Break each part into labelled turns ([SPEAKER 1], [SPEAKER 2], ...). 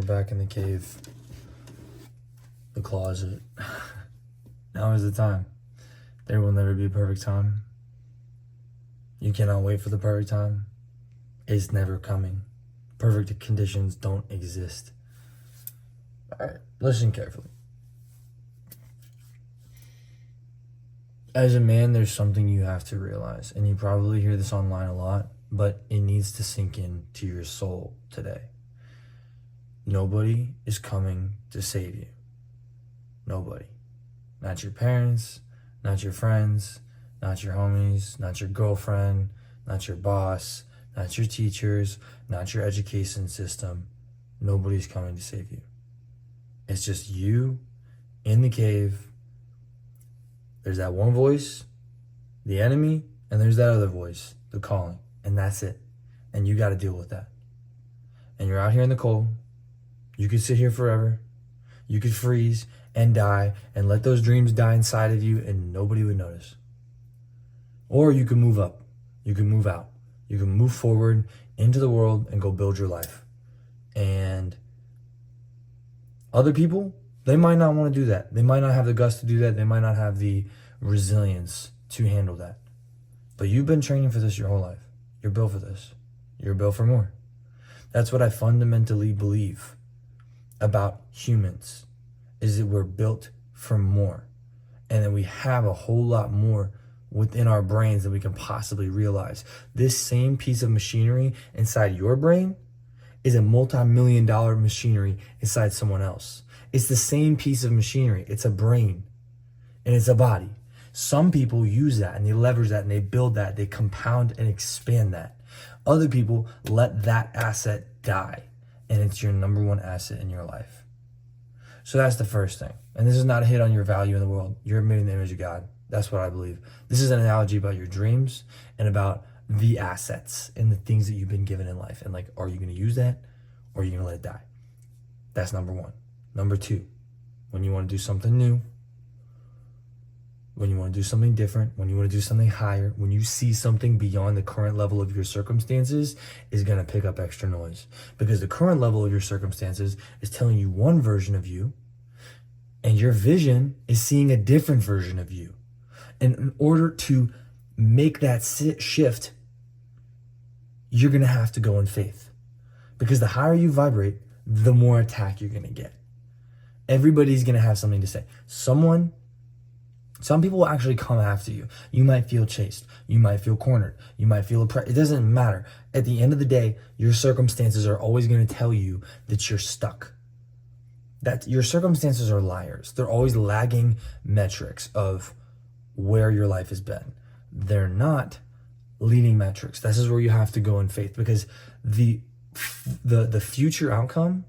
[SPEAKER 1] We're back in the cave, the closet. Now is the time. There will never be a perfect time. You cannot wait for the perfect time. It's never coming. Perfect conditions don't exist. Alright, listen carefully. As a man, there's something you have to realize, and you probably hear this online a lot, but it needs to sink in to your soul today. Nobody is coming to save you. Nobody. Not your parents, not your friends, not your homies, not your girlfriend, not your boss, not your teachers, not your education system. Nobody's coming to save you. It's just you in the cave. There's that one voice, the enemy, and there's that other voice, the calling. And that's it. And you got to deal with that. And you're out here in the cold. You could sit here forever. You could freeze and die and let those dreams die inside of you and nobody would notice. Or you can move up. You can move out. You can move forward into the world and go build your life. And other people, they might not want to do that. They might not have the guts to do that. They might not have the resilience to handle that. But you've been training for this your whole life. You're built for this. You're built for more. That's what I fundamentally believe about humans, is that we're built for more. And that we have a whole lot more within our brains than we can possibly realize. This same piece of machinery inside your brain is a multi-million-dollar machinery inside someone else. It's the same piece of machinery. It's a brain and it's a body. Some people use that and they leverage that and they build that. They compound and expand that. Other people let that asset die, and it's your number one asset in your life. So that's the first thing. And this is not a hit on your value in the world. You're made in the image of God. That's what I believe. This is an analogy about your dreams and about the assets and the things that you've been given in life. And like, are you going to use that or are you going to let it die? That's number one. Number two, when you want to do something new, when you want to do something different, when you want to do something higher, when you see something beyond the current level of your circumstances, is going to pick up extra noise. Because the current level of your circumstances is telling you one version of you, and your vision is seeing a different version of you. And in order to make that shift, you're going to have to go in faith. Because the higher you vibrate, the more attack you're going to get. Everybody's going to have something to say. Some people will actually come after you. You might feel chased. You might feel cornered. You might feel oppressed. It doesn't matter. At the end of the day, your circumstances are always going to tell you that you're stuck. That your circumstances are liars. They're always lagging metrics of where your life has been. They're not leading metrics. This is where you have to go in faith, because the future outcome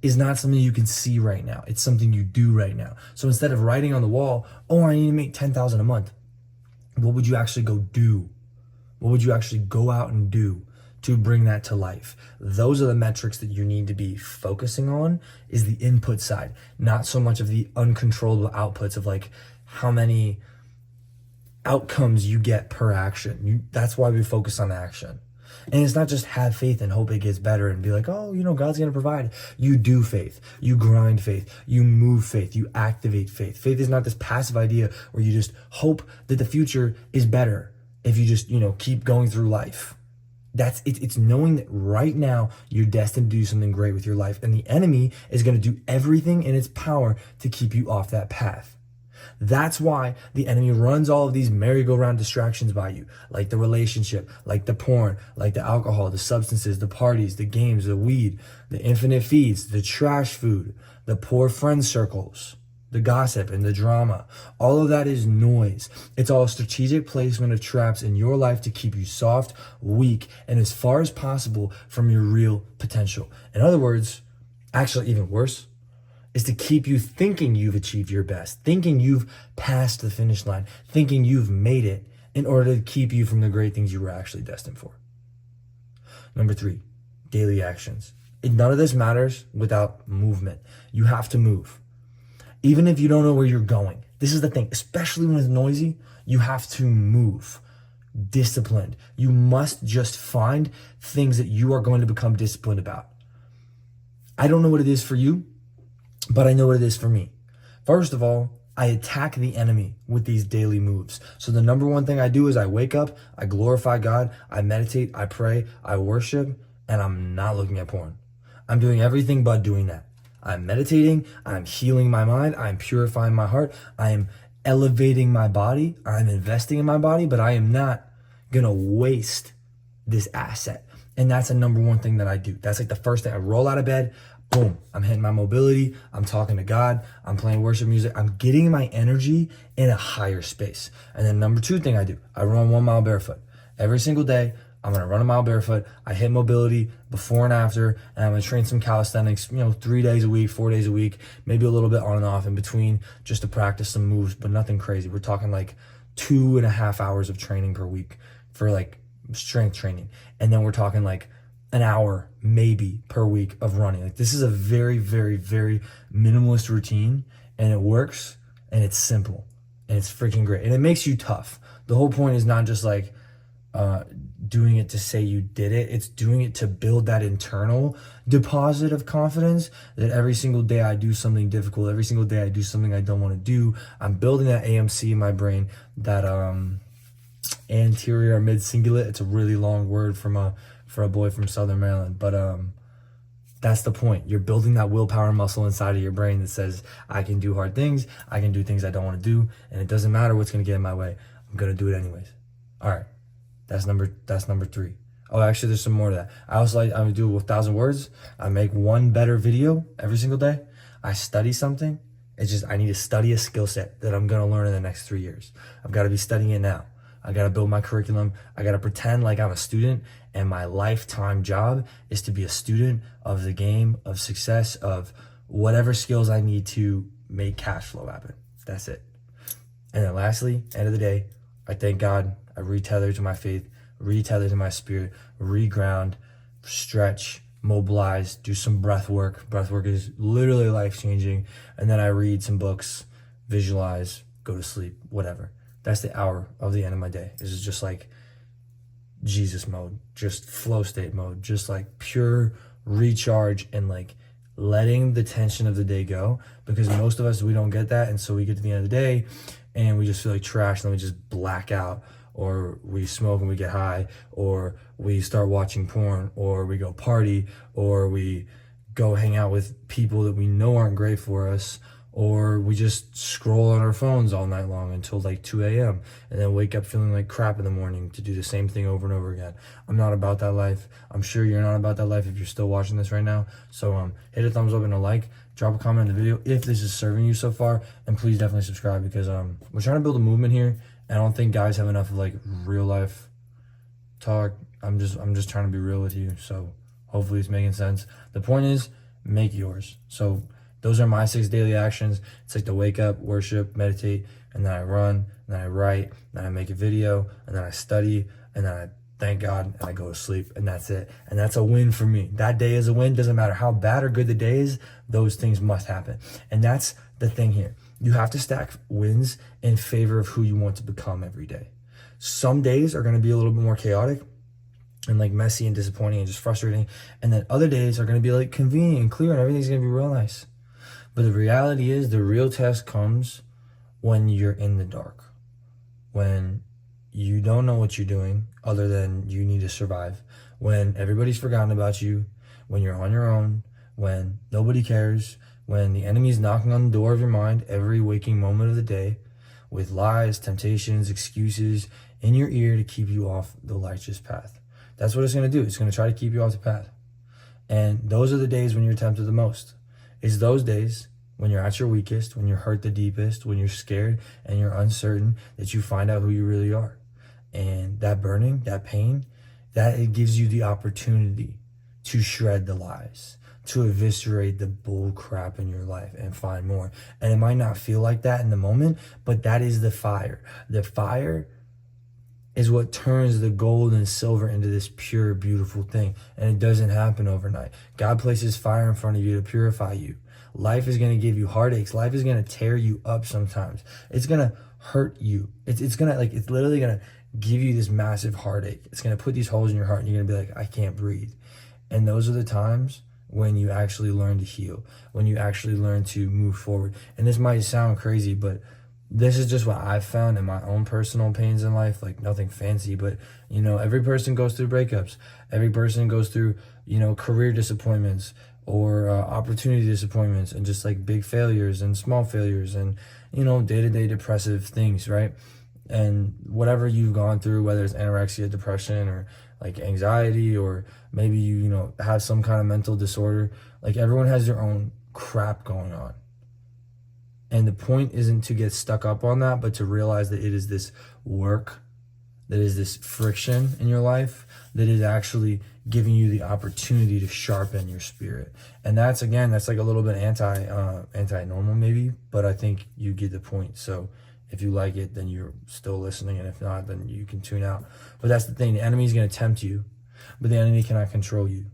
[SPEAKER 1] is not something you can see right now. It's something you do right now. So instead of writing on the wall, oh, I need to make $10,000 a month, what would you actually go do? What would you actually go out and do to bring that to life? Those are the metrics that you need to be focusing on, is the input side, not so much of the uncontrollable outputs of like how many outcomes you get per action. That's why we focus on action. And it's not just have faith and hope it gets better and be like, oh, God's going to provide. You do faith. You grind faith. You move faith. You activate faith. Faith is not this passive idea where you just hope that the future is better if you just, keep going through life. It's knowing that right now you're destined to do something great with your life. And the enemy is going to do everything in its power to keep you off that path. That's why the enemy runs all of these merry-go-round distractions by you, like the relationship, like the porn, like the alcohol, the substances, the parties, the games, the weed, the infinite feeds, the trash food, the poor friend circles, the gossip and the drama. All of that is noise. It's all strategic placement of traps in your life to keep you soft, weak, and as far as possible from your real potential. In other words, actually even worse, is to keep you thinking you've achieved your best, thinking you've passed the finish line, thinking you've made it, in order to keep you from the great things you were actually destined for. Number three, daily actions. None of this matters without movement. You have to move. Even if you don't know where you're going. This is the thing, especially when it's noisy, you have to move. Disciplined. You must just find things that you are going to become disciplined about. I don't know what it is for you, but I know what it is for me. First of all, I attack the enemy with these daily moves. So the number one thing I do is I wake up, I glorify God, I meditate, I pray, I worship, and I'm not looking at porn. I'm doing everything but doing that. I'm meditating, I'm healing my mind, I'm purifying my heart, I am elevating my body, I'm investing in my body, but I am not gonna waste this asset. And that's the number one thing that I do. That's like the first thing. I roll out of bed, boom, I'm hitting my mobility, I'm talking to God, I'm playing worship music, I'm getting my energy in a higher space. And then number two thing I do, I run 1 mile barefoot. Every single day, I'm gonna run a mile barefoot. I hit mobility before and after, and I'm gonna train some calisthenics, 3 days a week, 4 days a week, maybe a little bit on and off in between just to practice some moves, but nothing crazy. We're talking like 2.5 hours of training per week for like strength training. And then we're talking like an hour maybe per week of running. Like this is a very, very, very minimalist routine, and it works, and it's simple, and it's freaking great, and it makes you tough. The whole point is not just like doing it to say you did it. It's doing it to build that internal deposit of confidence that every single day I do something difficult, every single day I do something I don't want to do, I'm building that AMC in my brain, that anterior mid cingulate. It's a really long word for a boy from Southern Maryland, but that's the point. You're building that willpower muscle inside of your brain that says, I can do hard things, I can do things I don't want to do, and it doesn't matter what's going to get in my way. I'm going to do it anyways. All right. That's number 3. Oh, actually, there's some more to that. I would do it with 1,000 words. I make one better video every single day. I study something. It's just, I need to study a skill set that I'm going to learn in the next 3 years. I've got to be studying it now. I got to build my curriculum. I got to pretend like I'm a student, and my lifetime job is to be a student of the game, of success, of whatever skills I need to make cash flow happen. That's it. And then lastly, end of the day, I thank God. I retether to my faith, retether to my spirit, reground, stretch, mobilize, do some breath work. Breath work is literally life-changing. And then I read some books, visualize, go to sleep, whatever. That's the hour of the end of my day. This is just like Jesus mode, just flow state mode, just like pure recharge and like letting the tension of the day go, because most of us, we don't get that. And so we get to the end of the day and we just feel like trash, and then we just black out, or we smoke and we get high, or we start watching porn, or we go party, or we go hang out with people that we know aren't great for us, or we just scroll on our phones all night long until like 2 a.m. and then wake up feeling like crap in the morning to do the same thing over and over again. I'm not about that life. I'm sure you're not about that life if you're still watching this right now. So hit a thumbs up and a like, drop a comment in the video if this is serving you so far, and please definitely subscribe, because we're trying to build a movement here. I don't think guys have enough of like real life talk. I'm just trying to be real with you. So hopefully it's making sense. The point is, make yours. So those are my 6 daily actions. It's like to wake up, worship, meditate, and then I run, and then I write, and then I make a video, and then I study, and then I thank God, and I go to sleep, and that's it. And that's a win for me. That day is a win. Doesn't matter how bad or good the day is, those things must happen. And that's the thing here. You have to stack wins in favor of who you want to become every day. Some days are going to be a little bit more chaotic and like messy and disappointing and just frustrating. And then other days are going to be like convenient and clear, and everything's going to be real nice. But the reality is, the real test comes when you're in the dark, when you don't know what you're doing other than you need to survive, when everybody's forgotten about you, when you're on your own, when nobody cares, when the enemy's knocking on the door of your mind every waking moment of the day with lies, temptations, excuses in your ear to keep you off the righteous path. That's what it's going to do. It's going to try to keep you off the path. And those are the days when you're tempted the most. It's those days when you're at your weakest, when you're hurt the deepest, when you're scared and you're uncertain, that you find out who you really are. And that burning, that pain, that it gives you the opportunity to shred the lies, to eviscerate the bull crap in your life and find more. And it might not feel like that in the moment, but that is the fire. The fire is what turns the gold and silver into this pure, beautiful thing. And it doesn't happen overnight. God places fire in front of you to purify you. Life is going to give you heartaches. Life is going to tear you up sometimes. It's going to hurt you. It's literally going to give you this massive heartache. It's going to put these holes in your heart, and you're going to be like, I can't breathe. And those are the times when you actually learn to heal, when you actually learn to move forward. And this might sound crazy, but this is just what I've found in my own personal pains in life, like nothing fancy, but every person goes through breakups. Every person goes through, career disappointments or opportunity disappointments, and just like big failures and small failures and, day-to-day depressive things, right? And whatever you've gone through, whether it's anorexia, depression, or like anxiety, or maybe you have some kind of mental disorder, like everyone has their own crap going on. And the point isn't to get stuck up on that, but to realize that it is this work, that is this friction in your life, that is actually giving you the opportunity to sharpen your spirit. And that's like a little bit anti-normal maybe, but I think you get the point. So if you like it, then you're still listening, and if not, then you can tune out. But that's the thing, the enemy is going to tempt you, but the enemy cannot control you.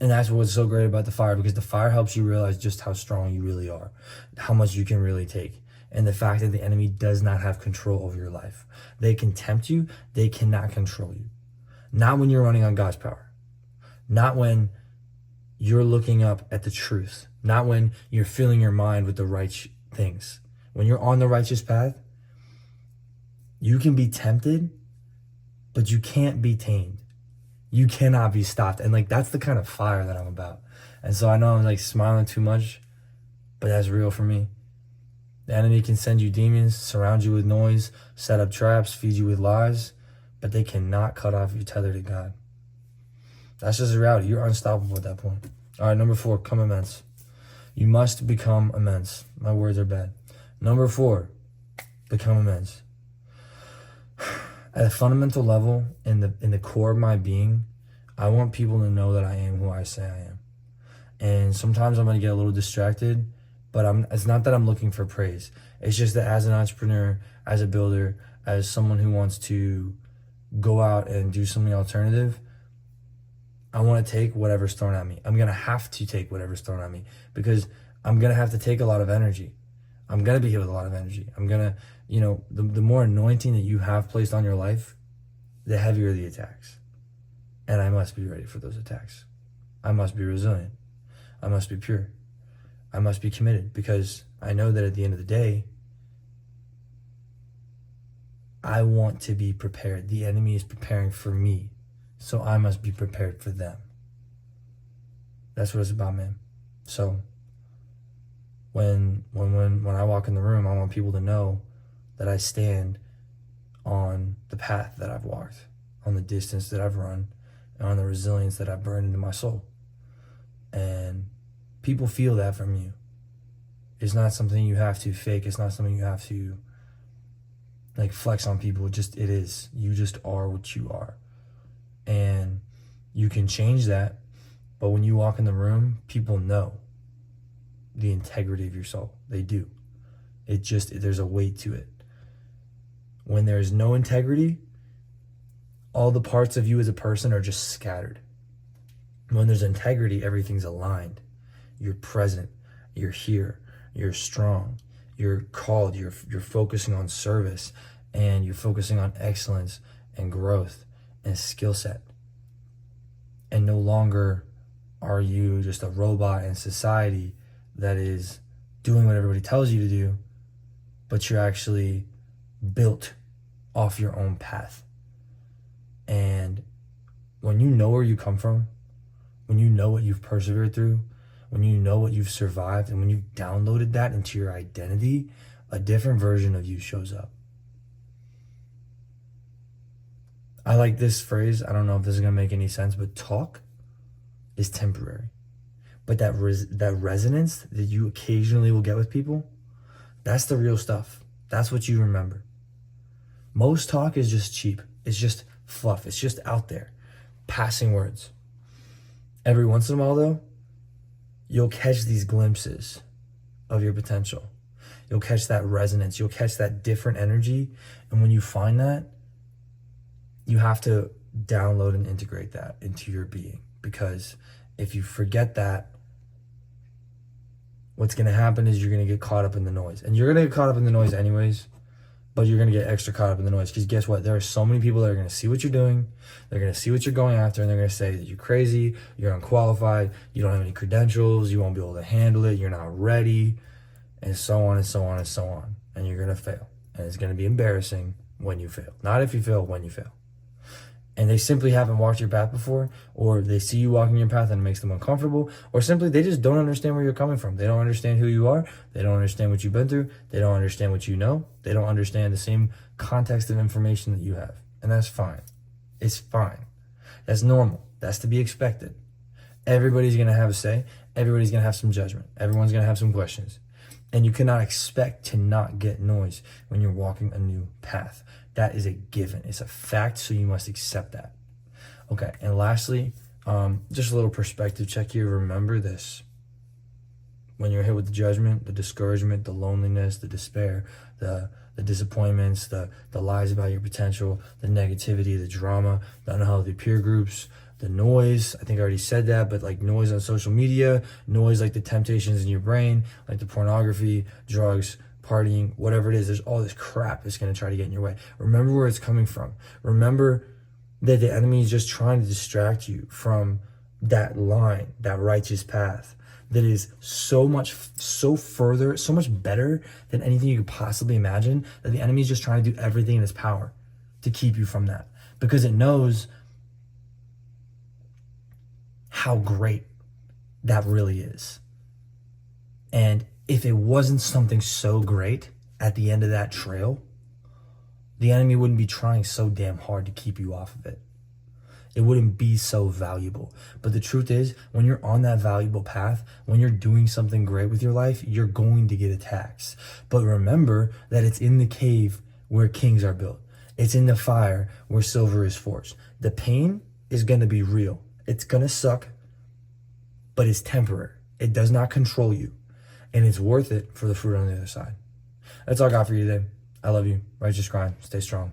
[SPEAKER 1] And that's what's so great about the fire, because the fire helps you realize just how strong you really are, how much you can really take, and the fact that the enemy does not have control over your life. They can tempt you, they cannot control you. Not when you're running on God's power. Not when you're looking up at the truth. Not when you're filling your mind with the right things. When you're on the righteous path, you can be tempted, but you can't be tamed. You cannot be stopped. And like, that's the kind of fire that I'm about. And so I know I'm like smiling too much, but that's real for me. The enemy can send you demons, surround you with noise, set up traps, feed you with lies, but they cannot cut off your tether to God. That's just a reality. You're unstoppable at that point. All right, number 4, become immense. You must become immense. My words are bad. Number 4, become immense. At a fundamental level, in the core of my being, I want people to know that I am who I say I am. And sometimes I'm going to get a little distracted, but it's not that I'm looking for praise. It's just that as an entrepreneur, as a builder, as someone who wants to go out and do something alternative, I want to take whatever's thrown at me. I'm going to have to take whatever's thrown at me, because I'm going to have to take a lot of energy. I'm going to be hit with a lot of energy. I'm going to, the more anointing that you have placed on your life, the heavier the attacks. And I must be ready for those attacks. I must be resilient. I must be pure. I must be committed, because I know that at the end of the day, I want to be prepared. The enemy is preparing for me, so I must be prepared for them. That's what it's about, man. So when I walk in the room, I want people to know that I stand on the path that I've walked, on the distance that I've run, and on the resilience that I've burned into my soul. And people feel that from you. It's not something you have to fake. It's not something you have to like flex on people. It is. You just are what you are. And you can change that, but when you walk in the room, people know the integrity of your soul. They do. There's a weight to it. When there's no integrity, all the parts of you as a person are just scattered. When there's integrity, everything's aligned. You're present. You're here. You're strong. You're called. You're focusing on service, and you're focusing on excellence and growth and skill set. And no longer are you just a robot in society that is doing what everybody tells you to do, but you're actually built off your own path. And when you know where you come from, when you know what you've persevered through, when you know what you've survived, and when you've downloaded that into your identity, a different version of you shows up. I like this phrase. I don't know if this is going to make any sense, but talk is temporary. But that resonance that you occasionally will get with people, that's the real stuff. That's what you remember. Most talk is just cheap. It's just fluff. It's just out there, passing words. Every once in a while, though, you'll catch these glimpses of your potential. You'll catch that resonance. You'll catch that different energy. And when you find that, you have to download and integrate that into your being. Because if you forget that, what's going to happen is you're going to get caught up in the noise. And you're going to get caught up in the noise anyways. but you're going to get extra caught up in the noise, because guess what? There are so many people that are going to see what you're doing. They're going to see what you're going after, and they're going to say that you're crazy, you're unqualified, you don't have any credentials, you won't be able to handle it, you're not ready, and so on and so on and so on. And you're going to fail. And it's going to be embarrassing when you fail. Not if you fail, when you fail. And they simply haven't walked your path before, or they see you walking your path and it makes them uncomfortable, or simply they just don't understand where you're coming from. They don't understand who you are. They don't understand what you've been through. They don't understand what you know. They don't understand the same context of information that you have. And that's fine. It's fine. That's normal. That's to be expected. Everybody's going to have a say. Everybody's going to have some judgment. Everyone's going to have some questions. And you cannot expect to not get noise when you're walking a new path. That is a given. It's a fact, so you must accept that. Okay, and lastly, just a little perspective check here. Remember this. When you're hit with the judgment, the discouragement, the loneliness, the despair, the disappointments, the lies about your potential, the negativity, the drama, the unhealthy peer groups, the noise, I think I already said that, but like noise on social media, noise like the temptations in your brain, like the pornography, drugs, partying, whatever it is, there's all this crap that's going to try to get in your way. Remember where it's coming from. Remember that the enemy is just trying to distract you from that line, that righteous path that is so much better than anything you could possibly imagine, that the enemy is just trying to do everything in its power to keep you from that, because it knows how great that really is. And if it wasn't something so great at the end of that trail, the enemy wouldn't be trying so damn hard to keep you off of it. It wouldn't be so valuable. But the truth is, when you're on that valuable path, when you're doing something great with your life, you're going to get attacks. But remember that it's in the cave where kings are built. It's in the fire where silver is forged. The pain is going to be real. It's going to suck, but it's temporary. It does not control you. And it's worth it for the fruit on the other side. That's all I got for you today. I love you. Righteous grind. Stay strong.